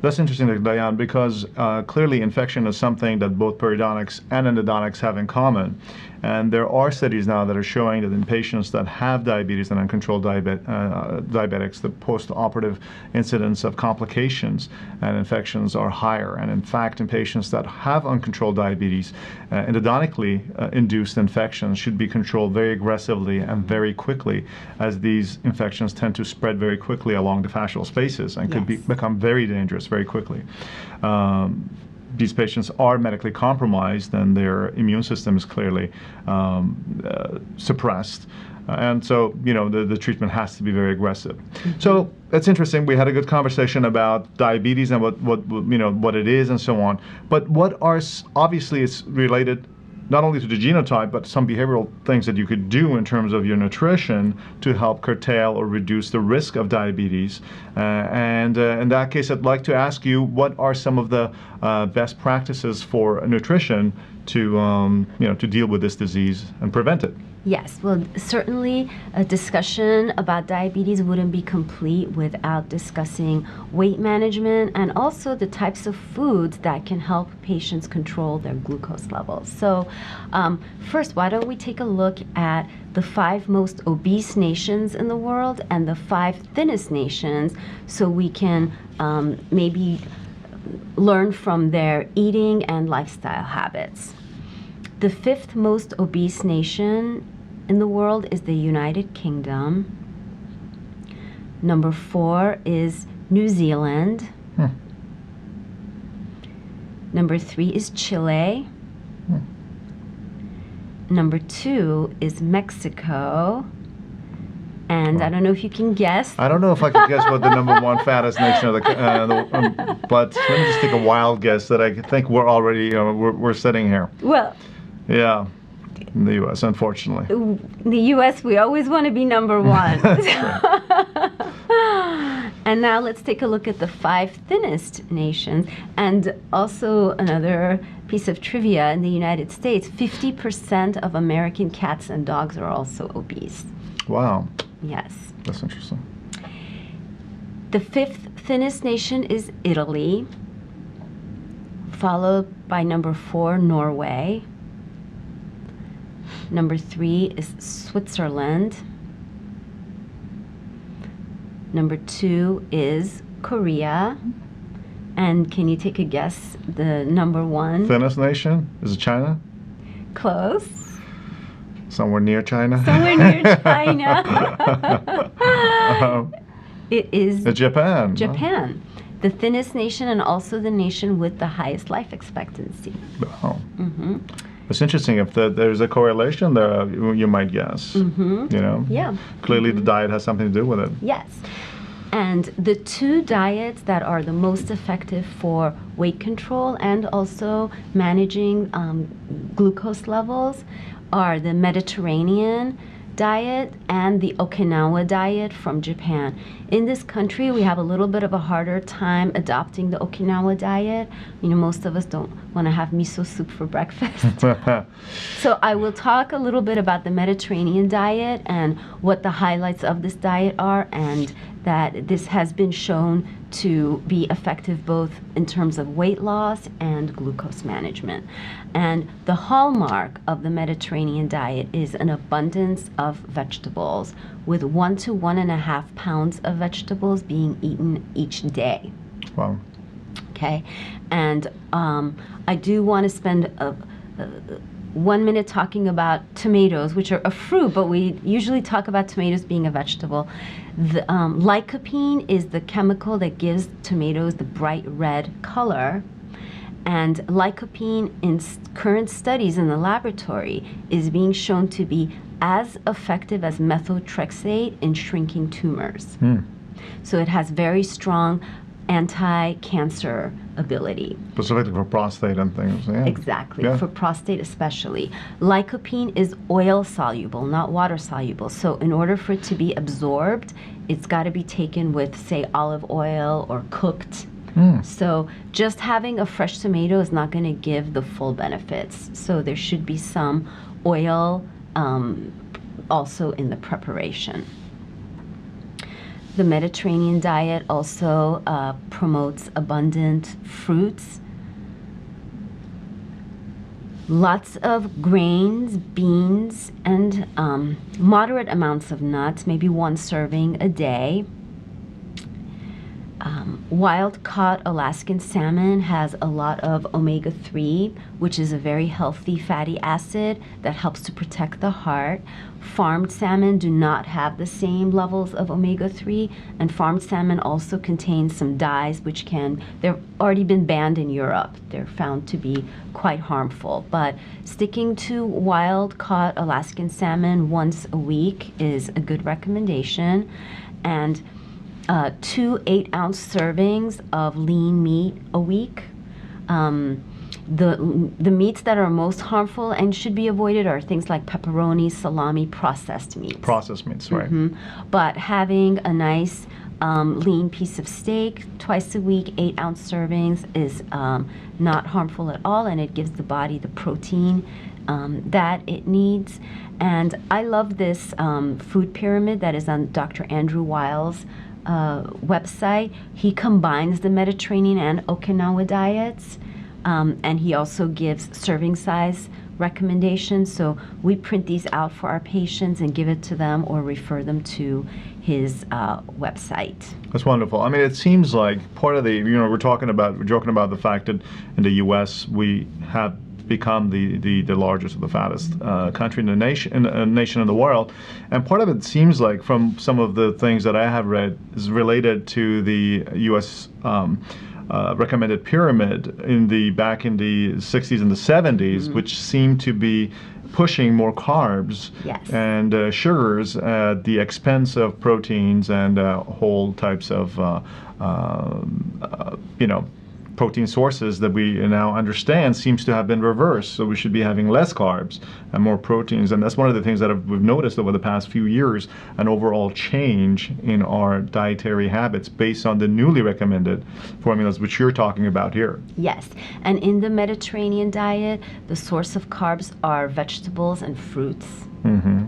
That's interesting, Dayan, because clearly infection is something that both periodontics and endodontics have in common. And there are studies now that are showing that in patients that have diabetes and uncontrolled diabetics, the post-operative incidence of complications and infections are higher. And in fact, in patients that have uncontrolled diabetes, endodontically induced infections should be controlled very aggressively and very quickly, as these infections tend to spread very quickly along the fascial spaces and could become very dangerous very quickly. These patients are medically compromised and their immune system is clearly suppressed. And so, the treatment has to be very aggressive. Mm-hmm. So that's interesting. We had a good conversation about diabetes and what it is and so on. But obviously it's related not only to the genotype, but some behavioral things that you could do in terms of your nutrition to help curtail or reduce the risk of diabetes. And in that case, I'd like to ask you, what are some of the best practices for nutrition to deal with this disease and prevent it? Yes, well, certainly a discussion about diabetes wouldn't be complete without discussing weight management and also the types of foods that can help patients control their glucose levels. So first, why don't we take a look at the 5 most obese nations in the world and the 5 thinnest nations, so we can maybe learn from their eating and lifestyle habits. The 5th most obese nation in the world is the United Kingdom. Number 4 is New Zealand. Number 3 is Chile. Number 2 is Mexico. And I don't know if you can guess. I don't know if I can guess what the number 1 fattest nation of but let me just take a wild guess that I think we're already we're sitting here. Well, yeah. In the U.S., unfortunately. In the U.S., we always want to be number 1. And now let's take a look at the 5 thinnest nations. And also another piece of trivia, in the United States, 50% of American cats and dogs are also obese. Wow. Yes. That's interesting. The 5th thinnest nation is Italy, followed by number 4, Norway. Number 3 is Switzerland. Number 2 is Korea. And can you take a guess, the number 1? Thinnest nation? Is it China? Close. Somewhere near China? Somewhere near China. It is Japan. Japan. The thinnest nation and also the nation with the highest life expectancy. Oh. Mm-hmm. It's interesting. If there's a correlation there, you might guess. Mm-hmm. Yeah. Clearly, the diet has something to do with it. Yes. And the 2 diets that are the most effective for weight control and also managing glucose levels are the Mediterranean diet and the Okinawa diet from Japan. In this country, we have a little bit of a harder time adopting the Okinawa diet. Most of us don't want to have miso soup for breakfast. So I will talk a little bit about the Mediterranean diet and what the highlights of this diet are, and that this has been shown to be effective both in terms of weight loss and glucose management. And the hallmark of the Mediterranean diet is an abundance of vegetables, with 1 to 1.5 pounds of vegetables being eaten each day. Wow. Okay, and I do want to spend 1 minute talking about tomatoes, which are a fruit, but we usually talk about tomatoes being a vegetable. The lycopene is the chemical that gives tomatoes the bright red color. And lycopene in current studies in the laboratory is being shown to be as effective as methotrexate in shrinking tumors. So it has very strong anti-cancer ability. Specifically for prostate and things, yeah. Exactly, yeah. For prostate especially. Lycopene is oil soluble, not water soluble. So in order for it to be absorbed, it's got to be taken with, say, olive oil or cooked. So just having a fresh tomato is not going to give the full benefits. So there should be some oil also in the preparation. The Mediterranean diet also promotes abundant fruits, lots of grains, beans, and moderate amounts of nuts, maybe 1 serving a day. Wild-caught Alaskan salmon has a lot of omega-3, which is a very healthy fatty acid that helps to protect the heart. Farmed salmon do not have the same levels of omega-3, and farmed salmon also contains some dyes they've already been banned in Europe. They're found to be quite harmful. But sticking to wild-caught Alaskan salmon once a week is a good recommendation. And 2 8-ounce servings of lean meat a week. The meats that are most harmful and should be avoided are things like pepperoni, salami, processed meats. Processed meats, right. But having a nice lean piece of steak twice a week, 8-ounce servings, is not harmful at all, and it gives the body the protein that it needs. And I love this food pyramid that is on Dr. Andrew Weil's website. He combines the Mediterranean and Okinawa diets, and he also gives serving size recommendations. So we print these out for our patients and give it to them or refer them to his website. That's wonderful. I mean, it seems like part of the, we're joking about the fact that in the U.S. we have become the largest or the fattest country in the nation in the world, and part of it seems like, from some of the things that I have read, is related to the U.S. Recommended pyramid back in the 60s and the 70s, which seemed to be pushing more carbs and sugars at the expense of proteins and whole types of protein sources that we now understand seems to have been reversed. So we should be having less carbs and more proteins. And that's one of the things that we've noticed over the past few years, an overall change in our dietary habits based on the newly recommended formulas, which you're talking about here. Yes. And in the Mediterranean diet, the source of carbs are vegetables and fruits. Mm-hmm.